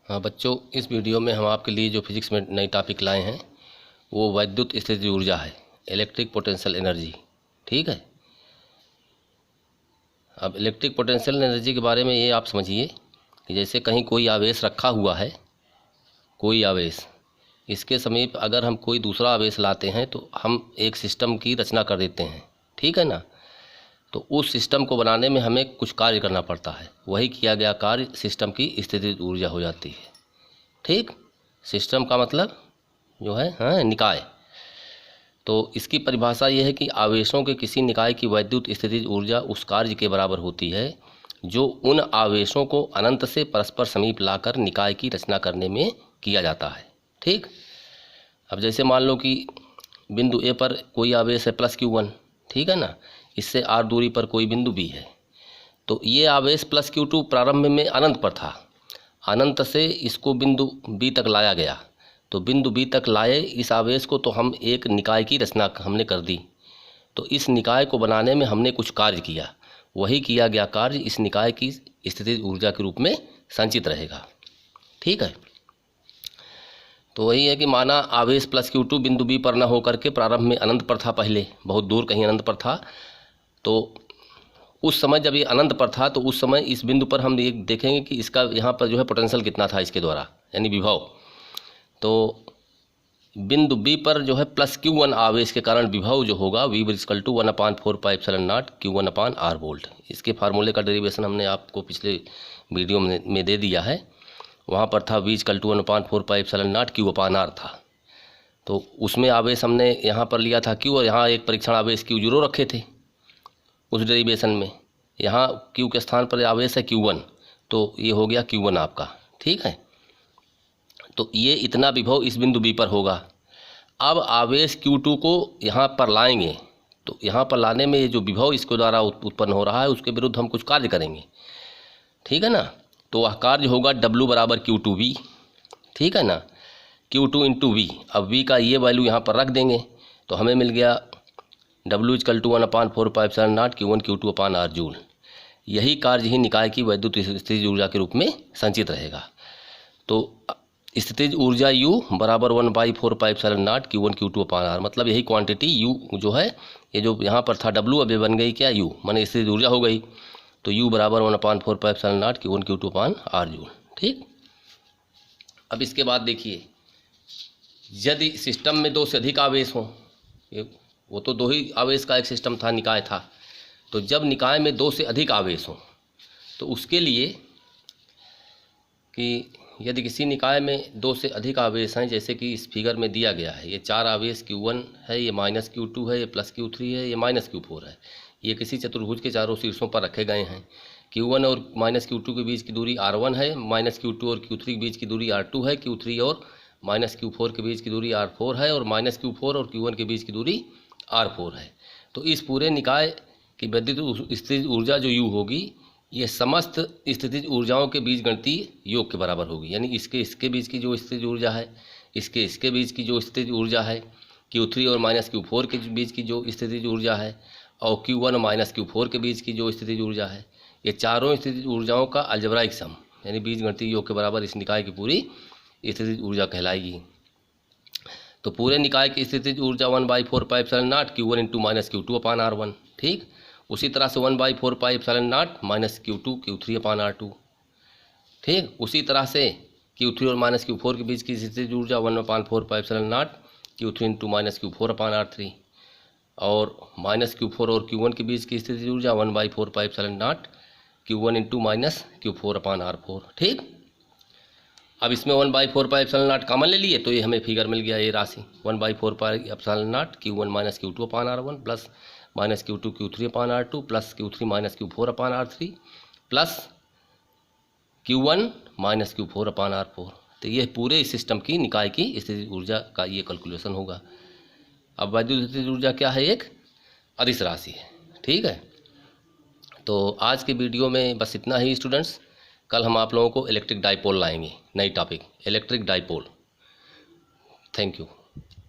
हाँ बच्चों, इस वीडियो में हम आपके लिए जो फिजिक्स में नई टॉपिक लाए हैं वो वैद्युत स्थितिज ऊर्जा है, इलेक्ट्रिक पोटेंशियल एनर्जी। ठीक है। अब इलेक्ट्रिक पोटेंशियल एनर्जी के बारे में ये आप समझिए कि जैसे कहीं कोई आवेश रखा हुआ है, कोई आवेश, इसके समीप अगर हम कोई दूसरा आवेश लाते हैं तो हम एक सिस्टम की रचना कर देते हैं। ठीक है ना। तो उस सिस्टम को बनाने में हमें कुछ कार्य करना पड़ता है, वही किया गया कार्य सिस्टम की स्थितिज ऊर्जा हो जाती है। ठीक। सिस्टम का मतलब जो है निकाय। तो इसकी परिभाषा ये है कि आवेशों के किसी निकाय की वैद्युत स्थितिज ऊर्जा उस कार्य के बराबर होती है जो उन आवेशों को अनंत से परस्पर समीप लाकर निकाय की रचना करने में किया जाता है। ठीक। अब जैसे मान लो कि बिंदु ए पर कोई आवेश है +Q1, ठीक है ना। इससे r दूरी पर कोई बिंदु B है। तो ये आवेश +Q2 प्रारंभ में अनंत पर था, अनंत से इसको बिंदु B तक लाया गया। तो बिंदु B तक लाए इस आवेश को तो हम एक निकाय की रचना हमने कर दी। तो इस निकाय को बनाने में हमने कुछ कार्य किया, वही किया गया कार्य इस निकाय की स्थितिज ऊर्जा के रूप में संचित रहेगा। ठीक है। तो वही है कि माना आवेश +Q2 बिंदु B पर न होकर के प्रारंभ में अनंत पर था, पहले बहुत दूर कहीं अनंत पर था। तो उस समय जब ये अनंत पर था तो उस समय इस बिंदु पर हम देखेंगे कि इसका यहाँ पर जो है पोटेंशियल कितना था इसके द्वारा, यानी विभव। तो बिंदु B पर जो है +Q1 आवेश के कारण विभव जो होगा V = 1/4πε0 Q1/R वोल्ट। इसके फार्मूले का डेरिवेशन हमने आपको पिछले वीडियो में दे दिया है। वहाँ पर था V = 1/4πε0 Q/R था। तो उसमें आवेश हमने यहाँ पर लिया था Q और यहाँ एक परीक्षण आवेश Q0 रखे थे उस डेरिवेशन में। यहाँ Q के स्थान पर आवेश है Q1, तो ये हो गया Q1 आपका। ठीक है। तो ये इतना विभव इस बिंदु B पर होगा। अब आवेश Q2 को यहाँ पर लाएंगे, तो यहाँ पर लाने में ये जो विभव इसके द्वारा उत्पन्न हो रहा है उसके विरुद्ध हम कुछ कार्य करेंगे। ठीक है ना। तो वह कार्य होगा W = Q2V। ठीक है ना। Q2 × V। अब V का ये वैल्यू यहाँ पर रख देंगे तो हमें मिल गया W = 1/4πε0 Q1 Q2/R जूल। यही कार्य ही निकाय की वैद्युत स्थितिज ऊर्जा के रूप में संचित रहेगा। तो स्थितिज ऊर्जा U = 1/4πε0 Q1 Q2/R, मतलब यही क्वांटिटी U जो है, ये जो यहाँ पर था W अब ये बन गई क्या U, माने स्थितिज ऊर्जा हो गई। तो U = 1/4πε0 Q1 Q2/R जूल। ठीक। अब इसके बाद देखिए, यदि सिस्टम में 2 से अधिक आवेश हों, वो तो 2 ही आवेश का एक सिस्टम था, निकाय था। तो जब निकाय में 2 से अधिक आवेश हों तो उसके लिए कि यदि किसी निकाय में 2 से अधिक आवेश हैं, जैसे कि इस फिगर में दिया गया है, ये 4 आवेश Q1 है, ये -Q2 है, ये +Q3 है, ये -Q4 है। ये किसी चतुर्भुज के चारों शीर्षों पर रखे गए हैं। Q1 और -Q2 के बीच की दूरी R1 है, -Q2 और Q3 के बीच की दूरी R2 है, Q3 और -Q4 के बीच की दूरी R4 है, और -Q4 और Q1 के बीच की दूरी R4 है। तो इस पूरे निकाय की वैद्युत स्थितिज ऊर्जा जो U होगी, ये समस्त स्थितिज ऊर्जाओं के बीजगणितीय योग के बराबर होगी। यानी इसके बीच की जो स्थितिज ऊर्जा है, इसके बीच की जो स्थितिज ऊर्जा है, Q3 और -Q4 के बीच की जो स्थितिज ऊर्जा है, और Q1 और -Q4 के बीच की जो स्थितिज ऊर्जा है, ये चारों स्थितिज ऊर्जाओं का अलजेब्राइक सम यानी बीजगणितीय योग के बराबर इस निकाय की पूरी स्थितिज ऊर्जा कहलाएगी। तो पूरे निकाय की स्थितिज ऊर्जा 1/4πε0 Q1 × -Q2/R1। ठीक। उसी तरह से 1/4πε0 -Q2 Q3/R2। ठीक। उसी तरह से Q3 और -Q4 के बीच की स्थितिज ऊर्जा 1/4πε0 Q3 × -Q4/R3, और -Q4 और Q1 के बीच की स्थितिज ऊर्जा 1/4πε0 Q1 × -Q4/R4। ठीक। अब इसमें 1/4πε0 कॉमन ले लिए तो ये हमें फिगर मिल गया, ये राशि 1/4πε0 Q1 - Q2/R1 plus -Q2 Q3/R2 plus Q3 - Q4/R3 plus Q1 - Q4/R4। तो ये पूरे सिस्टम की निकाय की स्थितिज ऊर्जा का ये कैलकुलेशन होगा। अब वैद्युत स्थितिज ऊर्जा क्या है? एक अदिश राशि है। ठीक है। तो आज के वीडियो में बस इतना ही स्टूडेंट्स। कल हम आप लोगों को इलेक्ट्रिक डाइपोल लाएंगे, नई topic electric dipole. Thank you.